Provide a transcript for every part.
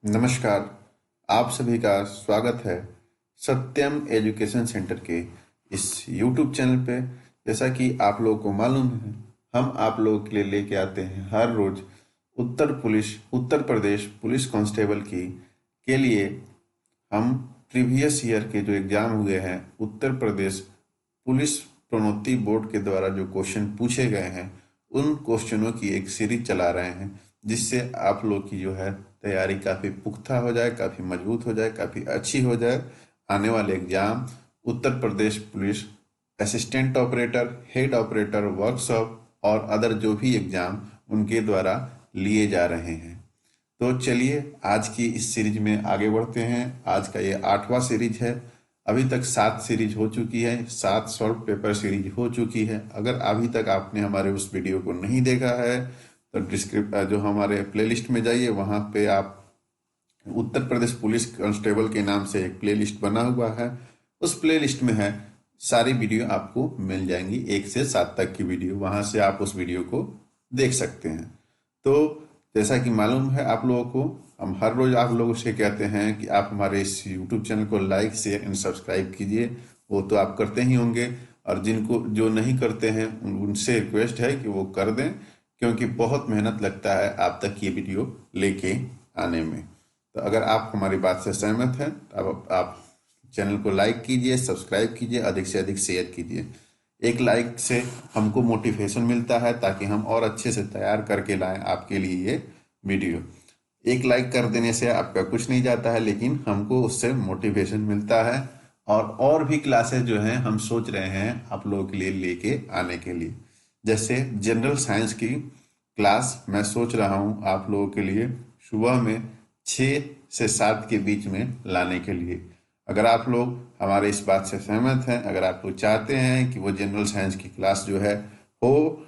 नमस्कार। आप सभी का स्वागत है सत्यम एजुकेशन सेंटर के इस YouTube चैनल पे। जैसा कि आप लोगों को मालूम है, हम आप लोगों के लिए लेके आते हैं हर रोज उत्तर प्रदेश पुलिस कांस्टेबल की के लिए हम प्रीवियस ईयर के जो एग्जाम हुए हैं उत्तर प्रदेश पुलिस प्रोन्नति बोर्ड के द्वारा जो क्वेश्चन पूछे गए हैं उन क्वेश्चनों की एक सीरीज चला रहे हैं, जिससे आप लोग की जो है तैयारी काफ़ी पुख्ता हो जाए, काफ़ी मजबूत हो जाए, काफ़ी अच्छी हो जाए। आने वाले exam Uttar Pradesh police assistant operator, head operator, workshop और अदर जो भी एग्जाम उनके द्वारा लिए जा रहे हैं। तो चलिए आज की इस सीरीज में आगे बढ़ते हैं। आज का ये 8वां सीरीज है। अभी तक 7 सीरीज हो चुकी है, 7 सॉल्व पेपर सीरीज हो चुकी है। अगर अभी तक आपने हमारे उस वीडियो को नहीं देखा है तो जो हमारे प्लेलिस्ट में जाइए, वहाँ पे आप उत्तर प्रदेश पुलिस कांस्टेबल के नाम से एक प्लेलिस्ट बना हुआ है। उस प्लेलिस्ट में है सारी वीडियो आपको मिल जाएंगी, 1 से 7 तक की वीडियो, वहाँ से आप उस वीडियो को देख सकते हैं। तो जैसा कि मालूम है आप लोगों को, हम हर रोज आप लोगों से कहते हैं कि आप हमारे इस यूट्यूब चैनल को लाइक शेयर एंड सब्सक्राइब कीजिए। वो तो आप करते ही होंगे, और जिनको जो नहीं करते हैं उनसे रिक्वेस्ट है कि वो कर दें, क्योंकि बहुत मेहनत लगता है आप तक ये वीडियो लेके आने में। तो अगर आप हमारी बात से सहमत हैं तो अब आप चैनल को लाइक कीजिए, सब्सक्राइब कीजिए, अधिक से अधिक शेयर कीजिए। एक लाइक से हमको मोटिवेशन मिलता है ताकि हम और अच्छे से तैयार करके लाएं आपके लिए ये वीडियो। एक लाइक कर देने से आपका कुछ नहीं जाता है, लेकिन हमको उससे मोटिवेशन मिलता है। और भी क्लासेस जो हैं हम सोच रहे हैं आप लोगों के लिए लेके आने के लिए। जैसे जनरल साइंस की क्लास मैं सोच रहा हूँ आप लोगों के लिए सुबह में 6 से 7 के बीच में लाने के लिए। अगर आप लोग हमारे इस बात से सहमत हैं, अगर आप लोग चाहते हैं कि वो जनरल साइंस की क्लास जो है हो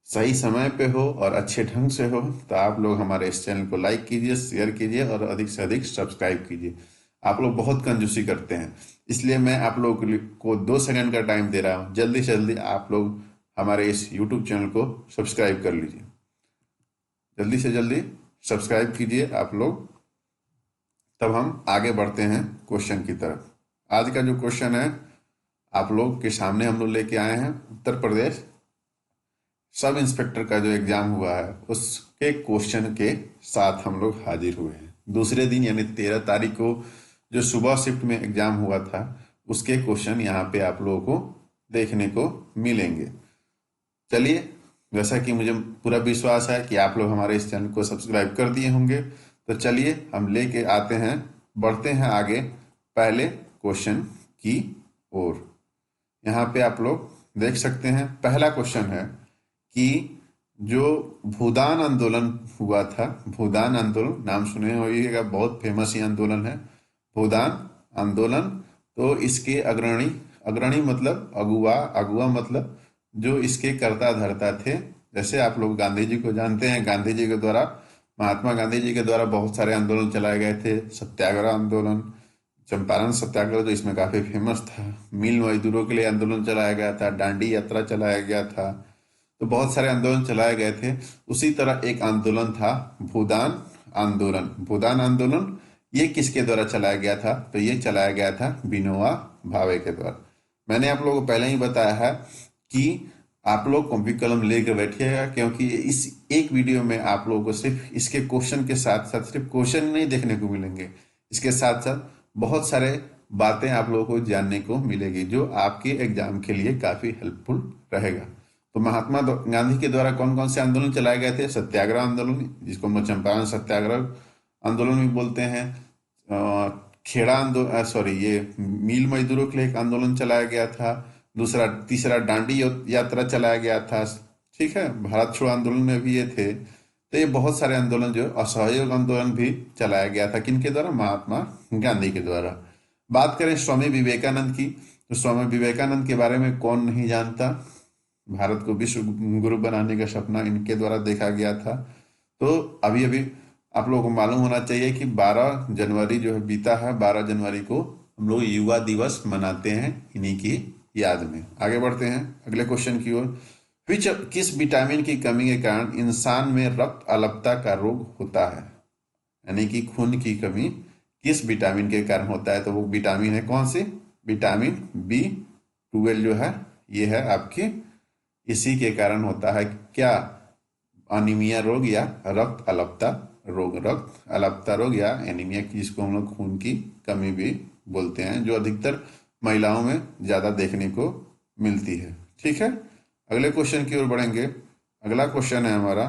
सही समय पे हो और अच्छे ढंग से हो, तो आप लोग हमारे इस चैनल को लाइक कीजिए, शेयर कीजिए और अधिक से अधिक सब्सक्राइब कीजिए। आप लोग बहुत कंजूसी करते हैं, इसलिए मैं आप लोगों को 2 सेकंड का टाइम दे रहा हूँ। जल्दी से जल्दी आप लोग हमारे इस यूट्यूब चैनल को सब्सक्राइब कर लीजिए। जल्दी से जल्दी सब्सक्राइब कीजिए आप लोग। तब हम आगे बढ़ते हैं क्वेश्चन की तरफ। आज का जो क्वेश्चन है आप लोग के सामने हम लोग लेके आए हैं, उत्तर प्रदेश सब इंस्पेक्टर का जो एग्जाम हुआ है उसके क्वेश्चन के साथ हम लोग हाजिर हुए हैं। दूसरे दिन यानी 13 तारीख को जो सुबह शिफ्ट में एग्जाम हुआ था उसके क्वेश्चन यहाँ पे आप लोगों को देखने को मिलेंगे। चलिए, जैसा कि मुझे पूरा विश्वास है कि आप लोग हमारे इस चैनल को सब्सक्राइब कर दिए होंगे, तो चलिए हम लेके आते हैं, बढ़ते हैं आगे पहले क्वेश्चन की ओर। यहाँ पे आप लोग देख सकते हैं पहला क्वेश्चन है कि जो भूदान आंदोलन हुआ था, भूदान आंदोलन नाम सुने होइएगा, बहुत फेमस ही आंदोलन है भूदान आंदोलन। तो इसके अग्रणी, अग्रणी मतलब अगुआ, अगुआ मतलब जो इसके कर्ता धर्ता थे। जैसे आप लोग गांधी जी को जानते हैं, गांधी जी के द्वारा, महात्मा गांधी जी के द्वारा बहुत सारे आंदोलन चलाए गए थे। सत्याग्रह आंदोलन, चंपारण सत्याग्रह जो इसमें काफी फेमस था, मिल मजदूरों के लिए आंदोलन चलाया गया था, दांडी यात्रा चलाया गया था। तो बहुत सारे आंदोलन चलाए गए थे। उसी तरह एक आंदोलन था भूदान आंदोलन। भूदान आंदोलन ये किसके द्वारा चलाया गया था? तो ये चलाया गया था विनोबा भावे के द्वारा। मैंने आप लोगों को पहले ही बताया है कि आप लोग कॉपी कलम लेकर बैठिएगा, क्योंकि इस एक वीडियो में आप लोगों को सिर्फ इसके क्वेश्चन के साथ साथ सिर्फ क्वेश्चन नहीं देखने को मिलेंगे, इसके साथ साथ बहुत सारे बातें आप लोगों को जानने को मिलेगी जो आपके एग्जाम के लिए काफी हेल्पफुल रहेगा। तो महात्मा गांधी के द्वारा कौन कौन से आंदोलन चलाए गए थे? सत्याग्रह आंदोलन, जिसको हम चंपारण सत्याग्रह आंदोलन भी बोलते हैं। खेड़ा आंदोलन, सॉरी, ये मिल मजदूरों के लिए एक आंदोलन चलाया गया था। दूसरा, तीसरा दांडी यात्रा चलाया गया था। ठीक है, भारत छोड़ो आंदोलन में भी ये थे। तो ये बहुत सारे आंदोलन, जो असहयोग आंदोलन भी चलाया गया था, किनके द्वारा? महात्मा गांधी के द्वारा। बात करें स्वामी विवेकानंद की, तो स्वामी विवेकानंद के बारे में कौन नहीं जानता। भारत को विश्व गुरु बनाने का सपना इनके द्वारा देखा गया था। तो अभी अभी आप लोगों को मालूम होना चाहिए कि 12 जनवरी जो है बीता है, 12 जनवरी को हम लोग युवा दिवस मनाते हैं इन्हीं की याद में। आगे बढ़ते हैं अगले क्वेश्चन की ओर। किस विटामिन की कमी के कारण इंसान में रक्त अल्पता का रोग होता है? यानी कि खून की कमी किस विटामिन के कारण होता है, तो वो विटामिन है कौन सी, विटामिन B12 जो है ये है आपकी, इसी के कारण होता है क्या, अनीमिया रोग या रक्त अल्पता रोग, रक्त अल्पता रोग या एनीमिया, जिसको हम लोग खून की कमी भी बोलते हैं, जो अधिकतर महिलाओं में ज्यादा देखने को मिलती है। ठीक है, अगले क्वेश्चन की ओर बढ़ेंगे। अगला क्वेश्चन है हमारा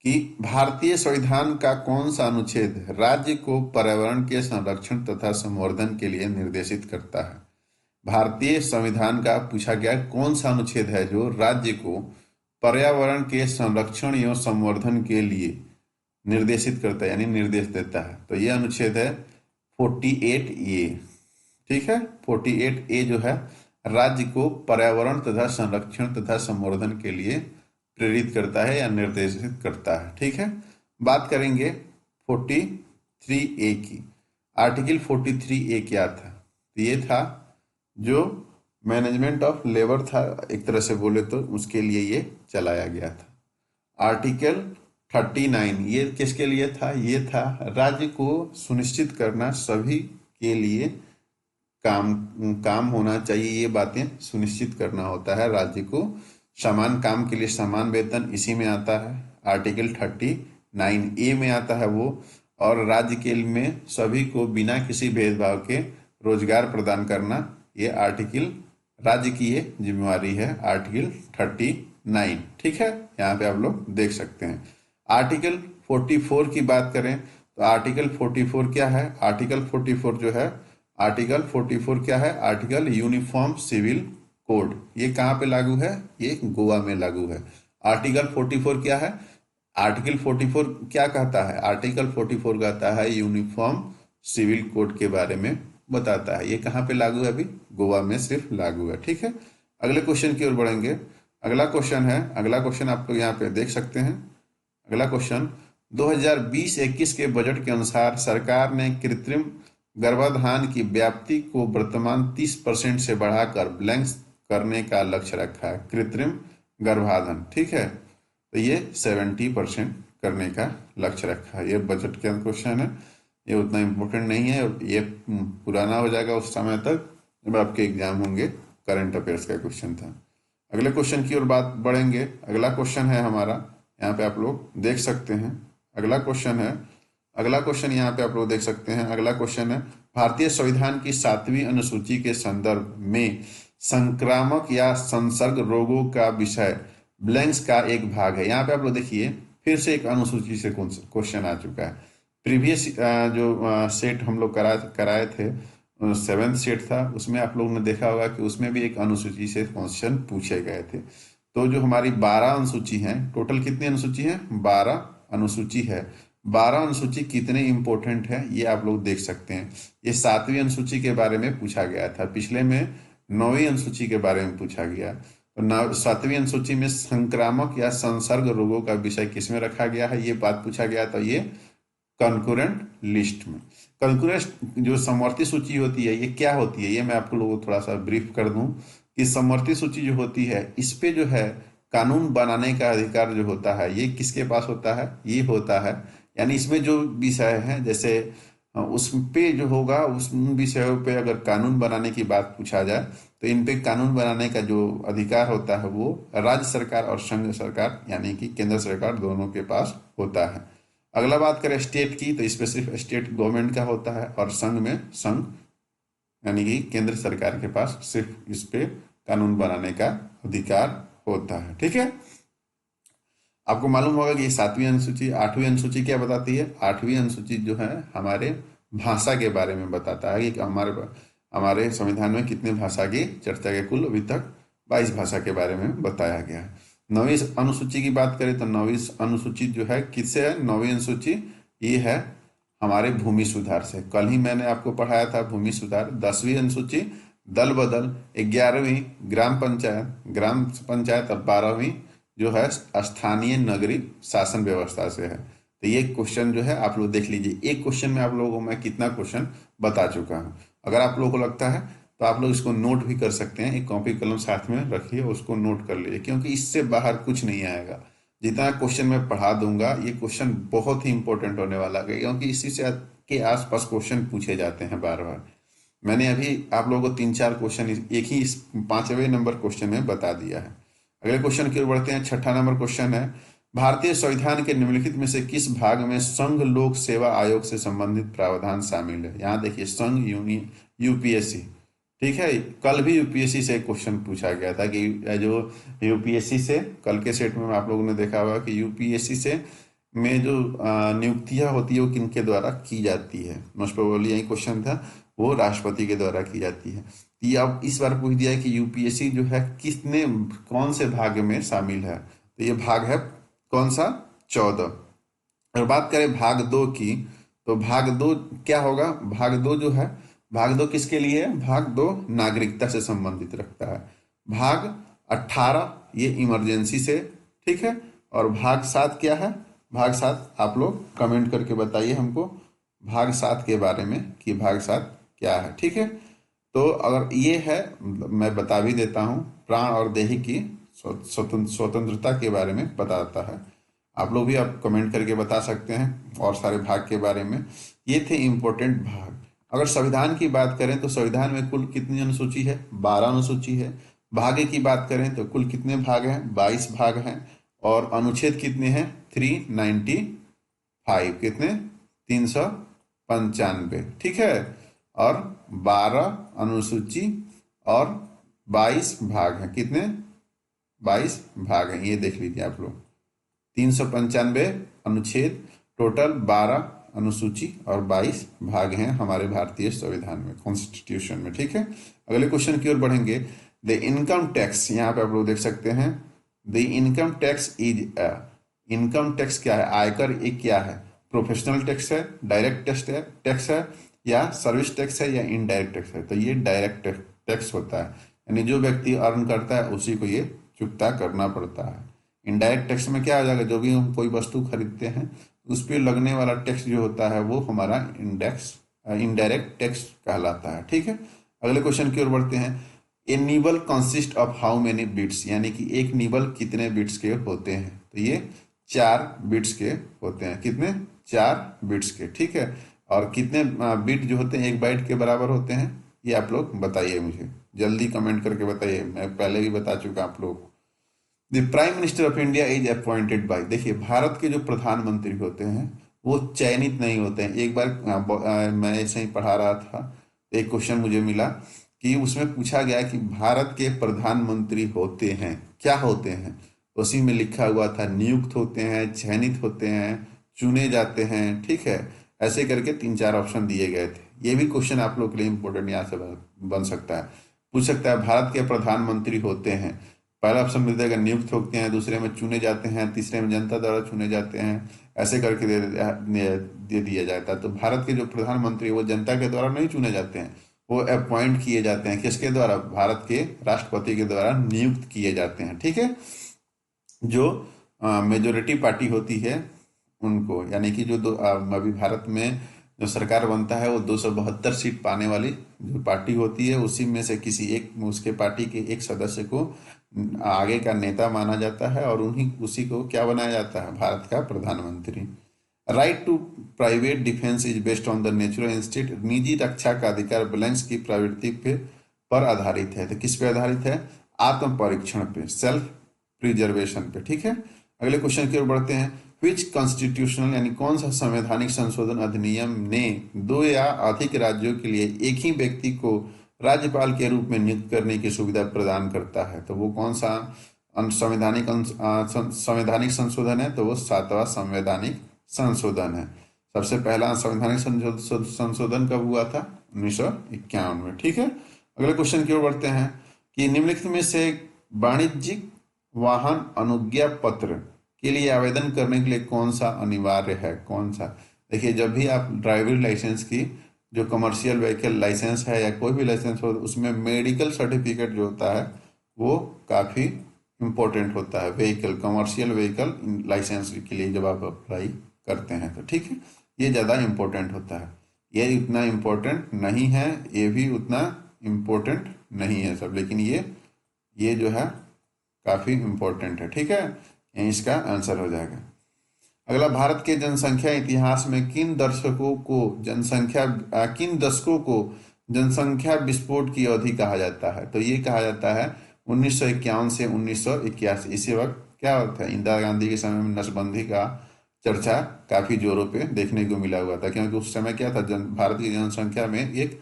कि भारतीय संविधान का कौन सा अनुच्छेद राज्य को पर्यावरण के संरक्षण तथा संवर्धन के लिए निर्देशित करता है। भारतीय संविधान का पूछा गया कौन सा अनुच्छेद है जो राज्य को पर्यावरण के संरक्षण एवं संवर्धन के लिए निर्देशित करता है, यानी निर्देश देता है। तो ये अनुच्छेद है 48A। ठीक है, 48A जो है राज्य को पर्यावरण तथा संरक्षण तथा संवर्धन के लिए प्रेरित करता है या निर्देशित करता है। ठीक है, बात करेंगे 43A की। आर्टिकल 43A क्या था, तो ये था जो मैनेजमेंट ऑफ लेबर था, एक तरह से बोले तो उसके लिए ये चलाया गया था। आर्टिकल 39 ये किसके लिए था, ये था राज्य को सुनिश्चित करना सभी के लिए काम होना चाहिए, ये बातें सुनिश्चित करना होता है राज्य को, समान काम के लिए समान वेतन इसी में आता है। आर्टिकल 39A में आता है वो, और राज्य के में सभी को बिना किसी भेदभाव के रोजगार प्रदान करना, ये आर्टिकल राज्य की ये जिम्मेवारी है, आर्टिकल 39। ठीक है, यहाँ पे आप लोग देख सकते हैं। आर्टिकल 44 की बात करें तो आर्टिकल 44 क्या है, आर्टिकल 44 जो है, आर्टिकल 44 क्या है, आर्टिकल यूनिफॉर्म सिविल कोड, ये कहाँ पे लागू है, ये गोवा में लागू है। आर्टिकल 44 क्या है, आर्टिकल 44 क्या कहता है, आर्टिकल 44 कहता है यूनिफॉर्म सिविल कोड के बारे में बताता है, ये कहाँ पे लागू है, अभी गोवा में सिर्फ लागू है। ठीक है, अगले क्वेश्चन की ओर बढ़ेंगे। अगला क्वेश्चन आप लोग यहाँ पे देख सकते हैं। अगला क्वेश्चन 2020-21 के बजट के अनुसार सरकार ने कृत्रिम गर्भाधान की व्याप्ति को वर्तमान 30% से बढ़ाकर ब्लैंक करने का लक्ष्य रखा है। कृत्रिम गर्भाधान, ठीक है, तो ये 70% करने का लक्ष्य रखा है। ये बजट का क्वेश्चन है, ये उतना इम्पोर्टेंट नहीं है, ये पुराना हो जाएगा उस समय तक जब आपके एग्जाम होंगे। करंट अफेयर्स का क्वेश्चन था। अगले क्वेश्चन की ओर बात बढ़ेंगे। अगला क्वेश्चन है हमारा, यहाँ पे आप लोग देख सकते हैं। अगला क्वेश्चन यहाँ पे आप लोग देख सकते हैं। अगला क्वेश्चन है भारतीय संविधान की 7वीं अनुसूची के संदर्भ में संक्रामक या संसर्ग रोगों का विषय ब्लैंक्स का एक भाग है। यहाँ पे आप लोग देखिए, फिर से एक अनुसूची से क्वेश्चन आ चुका है। प्रीवियस जो सेट हम लोग कराए थे, 7th सेट था, उसमें आप लोगों ने देखा होगा कि उसमें भी एक अनुसूची से क्वेश्चन पूछे गए थे। तो जो हमारी 12 अनुसूची है, टोटल कितनी अनुसूची है, 12 अनुसूची है। 12 अनुसूची कितने इंपॉर्टेंट है ये आप लोग देख सकते हैं। ये 7वीं अनुसूची के बारे में पूछा गया था, पिछले में 9वीं अनुसूची के बारे में पूछा गया। तो 7वीं अनुसूची में संक्रामक या संसर्ग रोगों का विषय किसमें रखा गया है, ये बात पूछा गया था, ये कंकरेंट लिस्ट में। कंकरेंट जो समवर्ती सूची होती है, ये क्या होती है, ये मैं आपको लोगों को थोड़ा सा ब्रीफ कर दूं कि समवर्ती सूची जो होती है, इस पे जो है कानून बनाने का अधिकार जो होता है, ये किसके पास होता है, ये होता है, यानी इसमें जो विषय है, जैसे उस पे जो होगा, उस विषयों पे अगर कानून बनाने की बात पूछा जाए तो इन पे कानून बनाने का जो अधिकार होता है वो राज्य सरकार और संघ सरकार यानी कि केंद्र सरकार दोनों के पास होता है। अगला बात करें स्टेट की, तो इस पे सिर्फ स्टेट गवर्नमेंट का होता है, और संघ में संघ यानी कि केंद्र सरकार के पास सिर्फ इस पे कानून बनाने का अधिकार होता है। ठीक है, आपको मालूम होगा कि 7वीं अनुसूची, 8वीं अनुसूची क्या बताती है। 8वीं अनुसूची जो है हमारे भाषा के बारे में बताता है कि हमारे संविधान में कितने भाषा की चर्चा के, कुल अभी तक 22 भाषा के बारे में बताया गया है। 9वीं अनुसूची की बात करें तो 9वीं अनुसूची जो है किससे है, 9वीं अनुसूची ये है हमारे भूमि सुधार से। कल ही मैंने आपको पढ़ाया था भूमि सुधार। 10वीं अनुसूची दल बदल, 11वीं ग्राम पंचायत और 12वीं जो है स्थानीय नगरीय शासन व्यवस्था से है। तो ये क्वेश्चन जो है आप लोग देख लीजिए, एक क्वेश्चन में आप लोगों को मैं कितना क्वेश्चन बता चुका हूँ। अगर आप लोगों को लगता है तो आप लोग इसको नोट भी कर सकते हैं, एक कॉपी कलम साथ में रखिए, उसको नोट कर लीजिए, क्योंकि इससे बाहर कुछ नहीं आएगा। जितना क्वेश्चन मैं पढ़ा दूंगा ये क्वेश्चन बहुत ही इंपॉर्टेंट होने वाला है, क्योंकि इसी से के आसपास क्वेश्चन पूछे जाते हैं बार बार। मैंने अभी आप लोगों को 3-4 क्वेश्चन एक ही इस 5वें नंबर क्वेश्चन में बता दिया है। अगले क्वेश्चन की ओर बढ़ते हैं। 6ठा नंबर क्वेश्चन है, भारतीय संविधान के निम्नलिखित में से किस भाग में संघ लोक सेवा आयोग से संबंधित प्रावधान शामिल है? यहाँ देखिए, संघ यूपीएससी, ठीक है। कल भी यूपीएससी से क्वेश्चन पूछा गया था कि जो यूपीएससी से कल के सेट में आप लोगों ने देखा होगा कि यूपीएससी से में जो नियुक्तियां होती है वो किनके द्वारा की जाती है? मोस्ट प्रोबेबली यही क्वेश्चन था, वो राष्ट्रपति के द्वारा की जाती है। तो ये अब इस बार पूछ दिया है कि यूपीएससी जो है किसने कौन से भाग में शामिल है? तो ये भाग है कौन सा? 14। अगर बात करें भाग 2 की, तो भाग 2 क्या होगा? भाग 2 जो है, भाग 2 किसके लिए है? भाग 2 नागरिकता से संबंधित रखता है। भाग 18 ये इमरजेंसी से, ठीक है। और भाग 7 क्या है? भाग 7 आप लोग कमेंट करके बताइए हमको भाग 7 के बारे में कि भाग 7 क्या है, ठीक है। तो अगर ये है, मैं बता भी देता हूँ, प्राण और देही की स्वतंत्रता के बारे में बताता है। आप लोग भी आप कमेंट करके बता सकते हैं और सारे भाग के बारे में। ये थे इम्पोर्टेंट भाग। अगर संविधान की बात करें तो संविधान में कुल कितनी अनुसूची है? 12 अनुसूची है। भाग्य की बात करें तो कुल कितने भाग हैं? 22 भाग हैं। और अनुच्छेद कितने हैं? 395, कितने? 395, ठीक है। और 12 अनुसूची और 22 भाग हैं, कितने? 22 भाग हैं, ये देख लीजिए आप लोग। 395 अनुच्छेद, टोटल 12 अनुसूची और 22 भाग हैं हमारे भारतीय संविधान में, कॉन्स्टिट्यूशन में, ठीक है। अगले क्वेश्चन की ओर बढ़ेंगे। द इनकम टैक्स, यहाँ पे आप लोग देख सकते हैं, the income tax is income tax क्या है? आयकर एक क्या है? प्रोफेशनल टैक्स है, डायरेक्ट टैक्स है, या सर्विस टैक्स है, या इनडायरेक्ट टैक्स है? तो ये डायरेक्ट टैक्स होता है, यानी जो व्यक्ति अर्न करता है उसी को ये चुकता करना पड़ता है। इनडायरेक्ट टैक्स में क्या हो जाएगा? जो भी हम कोई वस्तु खरीदते हैं उस पर लगने वाला टैक्स जो होता है वो हमारा इनडायरेक्ट टैक्स कहलाता है, ठीक है। अगले क्वेश्चन की ओर बढ़ते हैं। A nibble consist of how many bits, यानी कि एक निबल कितने बिट्स के होते हैं? तो ये 4 बिट्स के होते हैं। कितने? 4 बिट्स के, ठीक है। और कितने बिट जो होते हैं 1 बाइट के बराबर होते हैं? ये आप लोग बताइए, मुझे जल्दी कमेंट करके बताइए। मैं पहले भी बता चुका आप लोग को। The prime minister of India is appointed by, देखिए भारत के जो प्रधानमंत्री होते हैं वो चयनित नहीं होते हैं। एक बार मैं ऐसे ही पढ़ा रहा था, एक क्वेश्चन मुझे मिला कि उसमें पूछा गया कि भारत के प्रधानमंत्री होते हैं क्या होते हैं? उसी में लिखा हुआ था नियुक्त होते हैं, चयनित होते हैं, चुने जाते हैं, ठीक है। ऐसे करके 3-4 ऑप्शन दिए गए थे। ये भी क्वेश्चन आप लोग के लिए इंपॉर्टेंट यहाँ से बन सकता है, पूछ सकता है। भारत के प्रधानमंत्री होते हैं, पहला ऑप्शन मिल जाएगा नियुक्त होते हैं, दूसरे में चुने जाते हैं, तीसरे में जनता द्वारा चुने जाते हैं, ऐसे करके दे दिया जाता है। तो भारत के जो प्रधानमंत्री वो जनता के द्वारा नहीं चुने जाते हैं, वो अपॉइंट किए जाते हैं। किसके द्वारा? भारत के राष्ट्रपति के द्वारा नियुक्त किए जाते हैं, ठीक है। जो मेजोरिटी पार्टी होती है उनको, यानी कि जो अभी भारत में जो सरकार बनता है वो 272 सीट पाने वाली जो पार्टी होती है उसी में से किसी एक उसके पार्टी के एक सदस्य को आगे का नेता माना जाता है और उन्हीं उसी को क्या बनाया जाता है? भारत का प्रधानमंत्री। Right to private defence is based on the natural instinct, निजी रक्षा का अधिकार बैलेंस की प्रवृत्ति पर आधारित है। तो किस पे आधारित है? आत्म परीक्षण पे, सेल्फ प्रिजर्वेशन पे, ठीक है। अगले क्वेश्चन की ओर बढ़ते हैं। विच कॉन्स्टिट्यूशनल, यानी कौन सा संवैधानिक संशोधन अधिनियम ने 2 या अधिक राज्यों के लिए एक ही व्यक्ति को राज्यपाल के रूप में नियुक्त करने की सुविधा प्रदान करता है? तो वो कौन सा संवैधानिक संशोधन है? तो वो 7वां संवैधानिक संशोधन है। सबसे पहला संवैधानिक संशोधन कब हुआ था? 1951 में, ठीक है। अगले क्वेश्चन की ओर बढ़ते हैं कि निम्नलिखित में से वाणिज्यिक वाहन अनुज्ञा पत्र के लिए आवेदन करने के लिए कौन सा अनिवार्य है? कौन सा? देखिए, जब भी आप ड्राइविंग लाइसेंस की जो कमर्शियल व्हीकल लाइसेंस है या कोई भी लाइसेंस हो, उसमें मेडिकल सर्टिफिकेट जो होता है वो काफ़ी इम्पोर्टेंट होता है। व्हीकल, कमर्शियल व्हीकल लाइसेंस के लिए जब आप अप्लाई करते हैं तो, ठीक है, ये ज़्यादा इम्पोर्टेंट होता है। ये उतना इम्पोर्टेंट नहीं है, ये भी उतना इम्पोर्टेंट नहीं है सब, लेकिन ये जो है काफ़ी इम्पोर्टेंट है, ठीक है, यही इसका आंसर हो जाएगा। अगला, भारत के जनसंख्या इतिहास में किन दशकों को जनसंख्या विस्फोट की अवधि कहा जाता है? तो ये कहा जाता है 1951 से 1981। इसी वक्त क्या होता है, इंदिरा गांधी के समय में नसबंदी का चर्चा काफी जोरों पे देखने को मिला हुआ था, क्योंकि उस समय क्या था, भारत की जनसंख्या में एक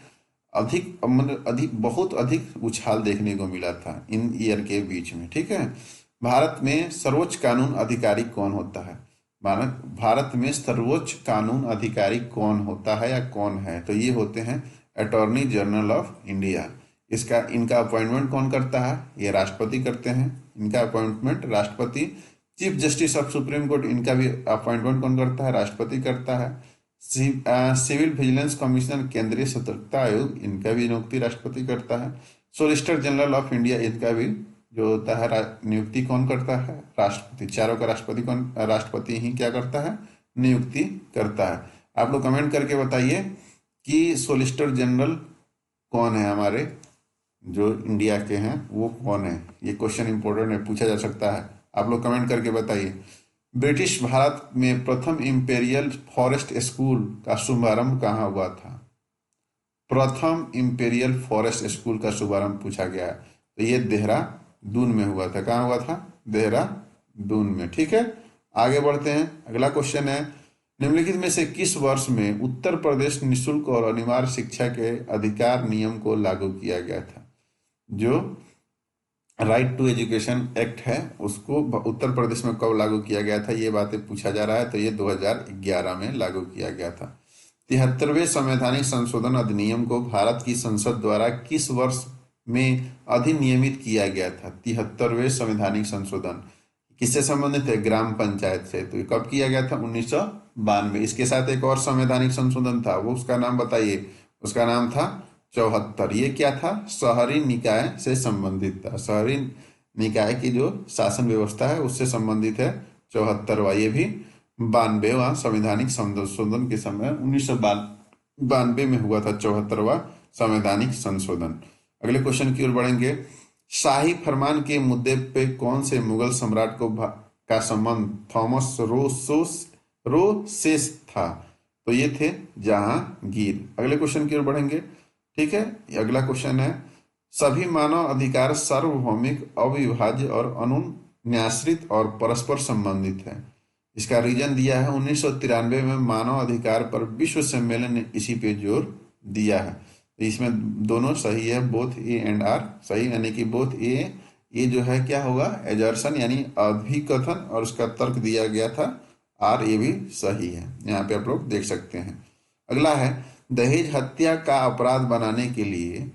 बहुत अधिक उछाल देखने को मिला था इन ईयर के बीच में। ठीक है, भारत में सर्वोच्च कानून अधिकारी कौन होता है? भारत में सर्वोच्च कानून अधिकारी कौन होता है या कौन है? तो ये होते हैं अटॉर्नी जनरल ऑफ इंडिया। इनका अपॉइंटमेंट कौन करता है? ये राष्ट्रपति करते हैं। इनका अपॉइंटमेंट राष्ट्रपति। Chief justice of supreme court, इनका भी अपॉइंटमेंट कौन करता है? राष्ट्रपति करता है। सिविल विजिलेंस कमीशनर, केंद्रीय सतर्कता आयोग, इनका भी नियुक्ति राष्ट्रपति करता है। सोलिसिटर जनरल ऑफ इंडिया, इनका भी जो होता है नियुक्ति कौन करता है? राष्ट्रपति। चारों का राष्ट्रपति ही क्या करता है? नियुक्ति करता है। आप लोग कमेंट करके बताइए कि सोलिसिटर जनरल कौन है, हमारे जो इंडिया के हैं वो कौन है। ये क्वेश्चन इंपॉर्टेंट है, पूछा जा सकता है। आप लोग कमेंट करके बताइए। ब्रिटिश भारत में प्रथम इंपेरियल फॉरेस्ट स्कूल का शुभारंभ कहाँ हुआ था? प्रथम इंपेरियल फॉरेस्ट स्कूल का शुभारंभ पूछा गया है, तो ये देहरादून में हुआ था। कहाँ हुआ था? देहरादून में। ठीक है, आगे बढ़ते हैं। अगला क्वेश्चन है, निम्नलिखित में से किस वर्ष में उत्तर प्रदेश निःशुल्क और अनिवार्य शिक्षा के अधिकार नियम को लागू किया गया था? जो राइट टू एजुकेशन एक्ट है उसको उत्तर प्रदेश में कब लागू किया गया था, ये बातें पूछा जा रहा है। तो ये 2011 में लागू किया गया था। 73वें संवैधानिक संशोधन अधिनियम को भारत की संसद द्वारा किस वर्ष में अधिनियमित किया गया था? 73वें संवैधानिक संशोधन किससे संबंधित है? ग्राम पंचायत से। तो ये कब किया गया था? 1992। इसके साथ एक और संवैधानिक संशोधन था, वो उसका नाम बताइए। उसका नाम था 74। ये क्या था? शहरी निकाय से संबंधित था। शहरी निकाय की जो शासन व्यवस्था है उससे संबंधित है 74वां। ये भी 92वां संवैधानिक संशोधन के समय 1992 में हुआ था 74वां संवैधानिक संशोधन। अगले क्वेश्चन की ओर बढ़ेंगे। शाही फरमान के मुद्दे पे कौन से मुगल सम्राट का संबंध थॉमस रोसेस था? तो ये थे जहांगीर। अगले क्वेश्चन की ओर बढ़ेंगे। ठीक है, अगला क्वेश्चन है, सभी मानव अधिकार सार्वभौमिक, अविभाज्य और अनुन्याश्रित और परस्पर संबंधित है। इसका रीजन दिया है 1993 में मानव अधिकार पर विश्व सम्मेलन ने इसी पे जोर दिया है। तो इसमें दोनों सही है, बोथ ए एंड आर सही, यानी कि बोथ ए जो है क्या होगा? एजर्शन यानी अभिकथन, और उसका तर्क दिया गया था आर, ये भी सही है। यहाँ पे आप लोग देख सकते हैं। अगला है, दहेज हत्या का अपराध बनाने के लिए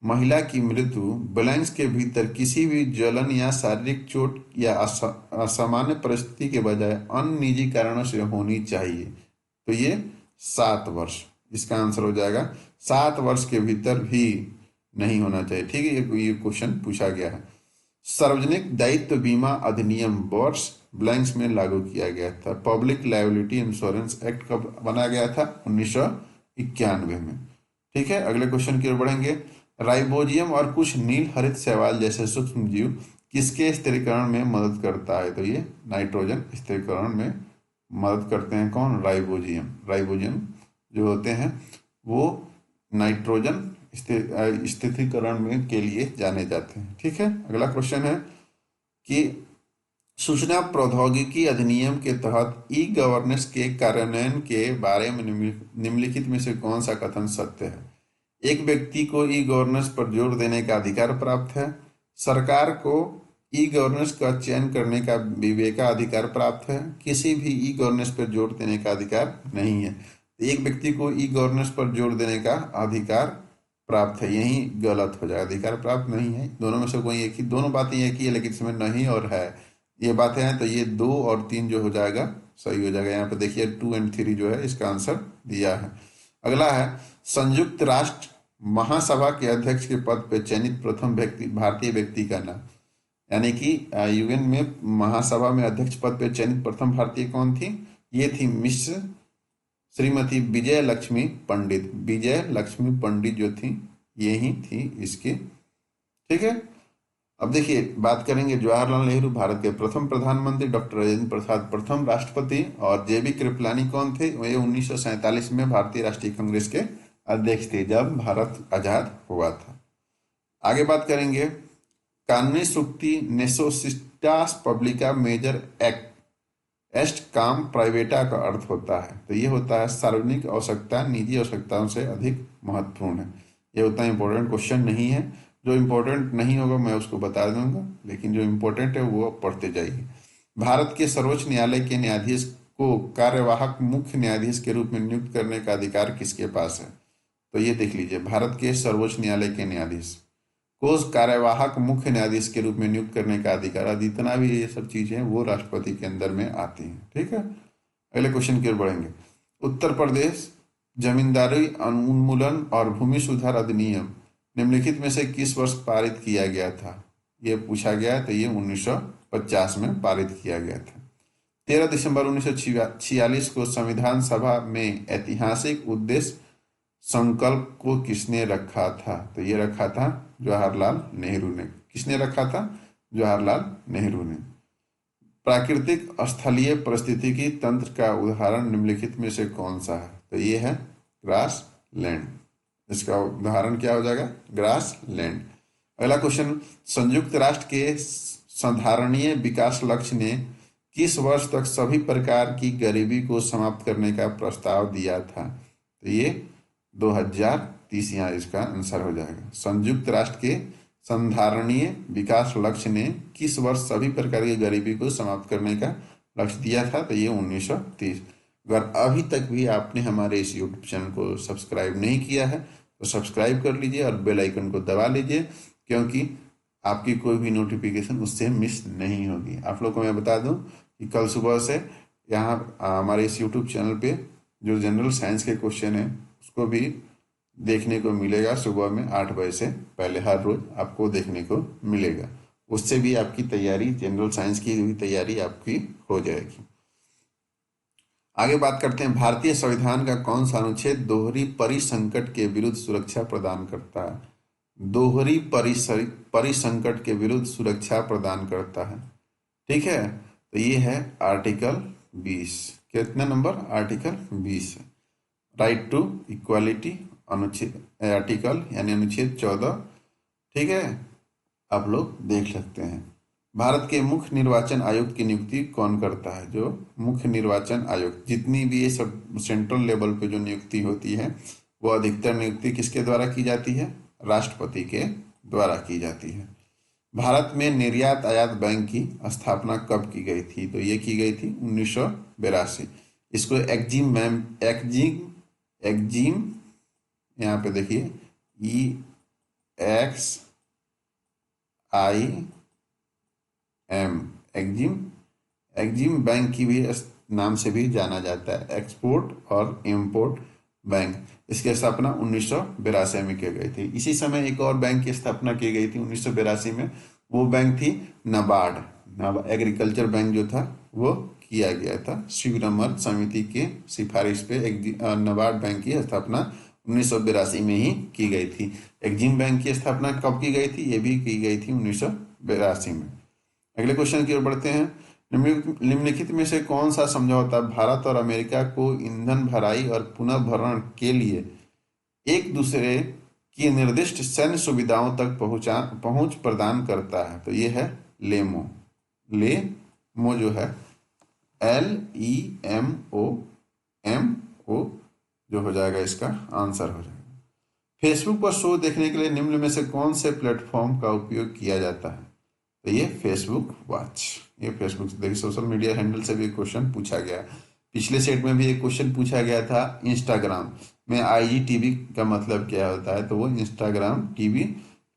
महिला की मृत्यु ब्लैंक्स के भीतर किसी भी जलन या शारीरिक चोट या असामान्य परिस्थिति के बजाय अन्य निजी कारणों से होनी चाहिए। तो ये 7 वर्ष, इसका आंसर हो जाएगा। 7 वर्ष के भीतर भी नहीं होना चाहिए। ठीक है, ये क्वेश्चन पूछा गया है। सार्वजनिक दायित्व बीमा अधिनियम वर्ष ब्लैंक्स में लागू किया गया था। पब्लिक लायबिलिटी इंश्योरेंस एक्ट कब बनाया गया था? 1991 में। ठीक है, अगले क्वेश्चन की ओर बढ़ेंगे। राइबोजियम और कुछ नील हरित शैवाल जैसे सूक्ष्म जीव किसके स्थिरीकरण में मदद करता है? तो ये नाइट्रोजन स्थिरीकरण में मदद करते हैं। कौन? राइबोजियम जो होते हैं वो नाइट्रोजन स्थिरीकरण में के लिए जाने जाते हैं। ठीक है, अगला क्वेश्चन है कि सूचना प्रौद्योगिकी अधिनियम के तहत ई गवर्नेंस के कार्यान्वयन के बारे में निम्नलिखित में से कौन सा कथन सत्य है? एक व्यक्ति को ई गवर्नेंस पर जोर देने का अधिकार प्राप्त है। सरकार को ई गवर्नेंस का चयन करने का विवेकाधिकार प्राप्त है। किसी भी ई गवर्नेंस पर जोर देने का अधिकार नहीं है। एक व्यक्ति को ई गवर्नेंस पर जोर देने का अधिकार प्राप्त है, यही गलत हो जाएगा। अधिकार प्राप्त नहीं है, दोनों में से कोई एक ही, दोनों बातें एक ही है, लेकिन इसमें नहीं और है ये बातें हैं। तो ये 2 और 3 जो हो जाएगा सही हो जाएगा। यहाँ पे देखिए 2 और 3 जो है इसका आंसर दिया है। अगला है, संयुक्त राष्ट्र महासभा के अध्यक्ष के पद पर चयनित प्रथम भारतीय व्यक्ति का नाम, यानी कि यूएन में महासभा में अध्यक्ष पद पर चयनित प्रथम भारतीय कौन थी? ये थी मिस श्रीमती विजय लक्ष्मी पंडित। विजय लक्ष्मी पंडित जो थी ये ही थी इसकी। ठीक है, अब देखिए, बात करेंगे जवाहरलाल नेहरू भारत के प्रथम प्रधानमंत्री, डॉक्टर राजेंद्र प्रसाद प्रथम राष्ट्रपति, और जेबी कृपलानी कौन थे? वे 1947 में भारतीय राष्ट्रीय कांग्रेस के अध्यक्ष थे जब भारत आजाद हुआ था। आगे बात करेंगे कानूनी सुक्ति नेसेसिटास पब्लिका मेजर एक्ट एस्ट काम प्राइवेटा का अर्थ होता है, तो ये होता है सार्वजनिक आवश्यकता निजी आवश्यकताओं से अधिक महत्वपूर्ण है। ये उतना इंपॉर्टेंट क्वेश्चन नहीं है, जो इंपॉर्टेंट नहीं होगा मैं उसको बता दूंगा, लेकिन जो इंपॉर्टेंट है वो पढ़ते जाइए। भारत के सर्वोच्च न्यायालय के न्यायाधीश को कार्यवाहक मुख्य न्यायाधीश के रूप में नियुक्त करने का अधिकार किसके पास है? तो ये देख लीजिए, भारत के सर्वोच्च न्यायालय के न्यायाधीश को कार्यवाहक मुख्य न्यायाधीश के रूप में नियुक्त करने का अधिकार, जितना भी ये सब चीजें हैं वो राष्ट्रपति के अंदर में आती हैं। ठीक है, अगले क्वेश्चन की ओर बढ़ेंगे। उत्तर प्रदेश जमींदारी उन्मूलन और भूमि सुधार अधिनियम निम्नलिखित में से किस वर्ष पारित किया गया था? ये पूछा गया है, तो ये 1950 में पारित किया गया था। 13 दिसंबर 1946 को संविधान सभा में ऐतिहासिक उद्देश्य संकल्प को किसने रखा था? तो ये रखा था जवाहरलाल नेहरू ने। किसने रखा था? जवाहरलाल नेहरू ने। प्राकृतिक स्थलीय पारिस्थितिकी तंत्र का उदाहरण निम्नलिखित में से कौन सा है? तो ये है ग्रास लैंड। इसका उदाहरण क्या हो जाएगा? Grass land. अगला क्वेश्चन, संयुक्त राष्ट्र के संधारणीय विकास लक्ष्य ने किस वर्ष तक सभी प्रकार की गरीबी को समाप्त करने का प्रस्ताव दिया था? तो ये 2030 यहाँ इसका आंसर हो जाएगा। संयुक्त राष्ट्र के संधारणीय विकास लक्ष्य ने किस वर्ष सभी प्रकार की गरीबी को समाप्त करने का लक्ष्य दिया था? तो ये 1930। अगर अभी तक भी आपने हमारे इस YouTube चैनल को सब्सक्राइब नहीं किया है तो सब्सक्राइब कर लीजिए और बेल आइकन को दबा लीजिए, क्योंकि आपकी कोई भी नोटिफिकेशन उससे मिस नहीं होगी। आप लोग को मैं बता दूं कि कल सुबह से यहाँ हमारे इस YouTube चैनल पे जो जनरल साइंस के क्वेश्चन है उसको भी देखने को मिलेगा। सुबह में 8 बजे से पहले हर रोज आपको देखने को मिलेगा। उससे भी आपकी तैयारी, जनरल साइंस की भी तैयारी आपकी हो जाएगी। आगे बात करते हैं, भारतीय संविधान का कौन सा अनुच्छेद दोहरी परिसंकट के विरुद्ध सुरक्षा प्रदान करता है? दोहरी परिसंकट के विरुद्ध सुरक्षा प्रदान करता है। ठीक है, तो ये है आर्टिकल 20। कितना नंबर? आर्टिकल 20। राइट टू इक्वालिटी अनुच्छेद आर्टिकल यानी अनुच्छेद 14। ठीक है, आप लोग देख सकते हैं। भारत के मुख्य निर्वाचन आयुक्त की नियुक्ति कौन करता है? जो मुख्य निर्वाचन आयुक्त, जितनी भी ये सब सेंट्रल लेवल पे जो नियुक्ति होती है वो अधिकतर नियुक्ति किसके द्वारा की जाती है? राष्ट्रपति के द्वारा की जाती है। भारत में निर्यात आयात बैंक की स्थापना कब की गई थी? तो ये की गई थी 1982। इसको एक्जिम यहाँ पे देखिए एक्जिम बैंक की भी नाम से भी जाना जाता है, एक्सपोर्ट और इंपोर्ट बैंक। इसकी स्थापना 1982 में की गई थी। इसी समय एक और बैंक की स्थापना की गई थी 1982 में। वो बैंक थी नाबार्ड। एग्रीकल्चर बैंक जो था वो किया गया था। शिवरमन समिति के सिफारिश पे नाबार्ड बैंक की स्थापना 1982 में ही की गई थी। एक्जिम बैंक की स्थापना कब की गई थी? ये भी की गई थी 1982 में। अगले क्वेश्चन की ओर बढ़ते हैं। निम्नलिखित में से कौन सा समझौता भारत और अमेरिका को ईंधन भराई और पुनर्भरण के लिए एक दूसरे की निर्दिष्ट सैन्य सुविधाओं तक पहुंच प्रदान करता है? तो ये है लेमो जो है LEMO जो हो जाएगा इसका आंसर हो जाएगा। फेसबुक पर शो देखने के लिए निम्न में से कौन से प्लेटफॉर्म का उपयोग किया जाता है? तो ये फेसबुक वॉच। ये फेसबुक देखिए, सोशल मीडिया हैंडल से भी एक क्वेश्चन पूछा गया। पिछले सेट में भी एक क्वेश्चन पूछा गया था इंस्टाग्राम में IGTV का मतलब क्या होता है? तो वो इंस्टाग्राम TV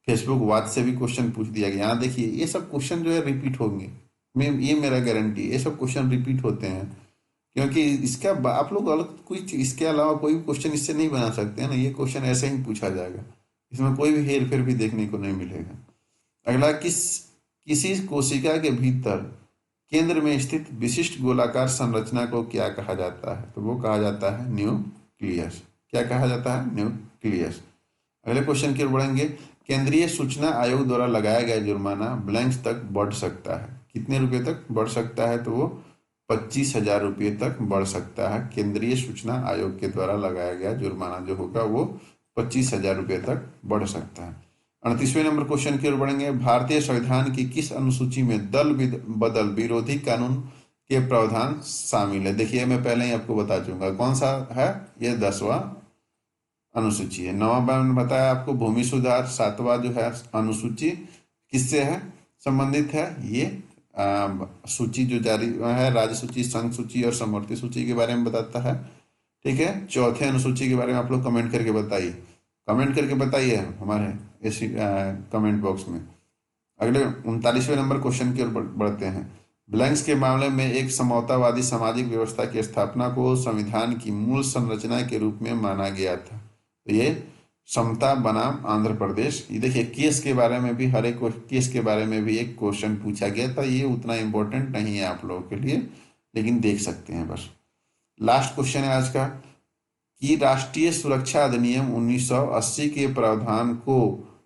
फेसबुक वॉच से भी क्वेश्चन पूछ दिया गया। यहाँ देखिए, ये सब क्वेश्चन जो है रिपीट होंगे, ये मेरा गारंटी, ये सब क्वेश्चन रिपीट होते हैं, क्योंकि इसका आप लोग अलग कोई इसके अलावा कोई भी क्वेश्चन इससे नहीं बना सकते हैं ना। ये क्वेश्चन ऐसे ही पूछा जाएगा, इसमें कोई भी हेर फेर भी देखने को नहीं मिलेगा। अगला, किसी कोशिका के भीतर केंद्र में स्थित विशिष्ट गोलाकार संरचना को क्या कहा जाता है? तो वो कहा जाता है न्यूक्लियस। क्या कहा जाता है? न्यूक्लियस। अगले क्वेश्चन की ओर बढ़ेंगे। केंद्रीय सूचना आयोग द्वारा लगाया गया जुर्माना ब्लैंक्स तक बढ़ सकता है। कितने रुपए तक बढ़ सकता है? तो वो 25,000 रुपये तक बढ़ सकता है। केंद्रीय सूचना आयोग के द्वारा लगाया गया जुर्माना जो होगा वो 25,000 रुपये तक बढ़ सकता है। 38वें नंबर क्वेश्चन की ओर बढ़ेंगे। भारतीय संविधान की किस अनुसूची में दल बदल विरोधी कानून के प्रावधान शामिल है? देखिए, मैं पहले ही आपको बता चुका कौन सा है। ये 10वां अनुसूची है। 9वां मैंने बताया आपको भूमि सुधार। 7वां जो है अनुसूची किससे है संबंधित है? ये सूची जो जारी है, राज्य सूची, संघ सूची और समवर्ती सूची के बारे में बताता है। ठीक है। चौथे अनुसूची के बारे में आप लोग कमेंट करके बताइए, कमेंट करके बताइए हमारे इस कमेंट बॉक्स में। अगले 39वें नंबर क्वेश्चन की ओर बढ़ते हैं। ब्लैंक्स के मामले में एक समतावादी सामाजिक व्यवस्था की स्थापना को संविधान की मूल संरचना के रूप में माना गया था। तो ये समता बनाम आंध्र प्रदेश। ये देखिए, केस के बारे में भी हर एक केस के बारे में भी एक क्वेश्चन पूछा गया था। ये उतना इम्पोर्टेंट नहीं है आप लोगों के लिए, लेकिन देख सकते हैं बस। लास्ट क्वेश्चन है आज का कि राष्ट्रीय सुरक्षा अधिनियम 1980 के प्रावधान को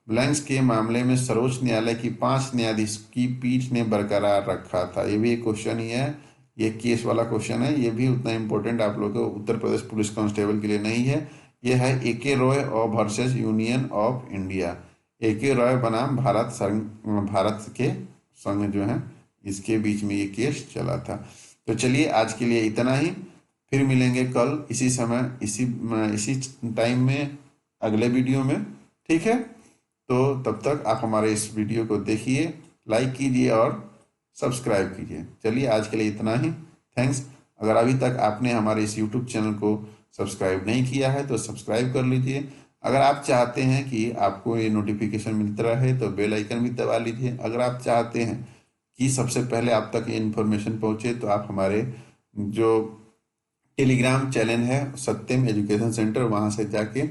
ब्लैंक्स के मामले में सर्वोच्च न्यायालय की 5 न्यायाधीश की पीठ ने बरकरार रखा था। ये भी एक क्वेश्चन ही है, ये केस वाला क्वेश्चन है। ये भी उतना इम्पोर्टेंट आप लोगों को उत्तर प्रदेश पुलिस कांस्टेबल के लिए नहीं है। ये है ए.के. रॉय और versus Union of India. A K. Roy बनाम भारत संघ, भारत के संघ जो है, इसके बीच में ये केस चला था। तो चलिए, आज के लिए इतना ही। फिर मिलेंगे कल इसी समय इसी टाइम में अगले वीडियो में। ठीक है। तो तब तक आप हमारे इस वीडियो को देखिए, लाइक कीजिए और सब्सक्राइब कीजिए। चलिए, आज के लिए इतना ही। थैंक्स। अगर अभी तक आपने हमारे इस यूट्यूब चैनल को सब्सक्राइब नहीं किया है तो सब्सक्राइब कर लीजिए। अगर आप चाहते हैं कि आपको ये नोटिफिकेशन मिलता रहे तो बेल आइकन भी दबा लीजिए। अगर आप चाहते हैं कि सबसे पहले आप तक ये इन्फॉर्मेशन पहुंचे तो आप हमारे जो टेलीग्राम चैनल है सत्यम एजुकेशन सेंटर, वहाँ से जाके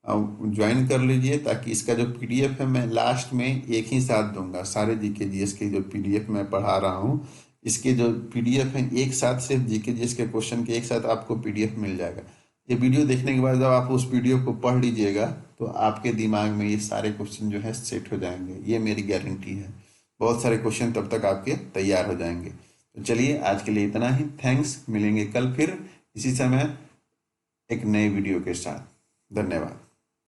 ज्वाइन कर लीजिए, ताकि इसका जो पीडीएफ है मैं लास्ट में एक ही साथ दूंगा। सारे जीके जीएस के जो पीडीएफ मैं पढ़ा रहा हूँ, इसके जो पीडीएफ है एक साथ, सिर्फ जीके जीएस के क्वेश्चन के एक साथ आपको पीडीएफ मिल जाएगा। ये वीडियो देखने के बाद जब आप उस वीडियो को पढ़ लीजिएगा तो आपके दिमाग में ये सारे क्वेश्चन जो है सेट हो जाएंगे। ये मेरी गारंटी है। बहुत सारे क्वेश्चन तब तक आपके तैयार हो जाएंगे। तो चलिए, आज के लिए इतना ही। थैंक्स। मिलेंगे कल फिर इसी समय एक नए वीडियो के साथ। धन्यवाद।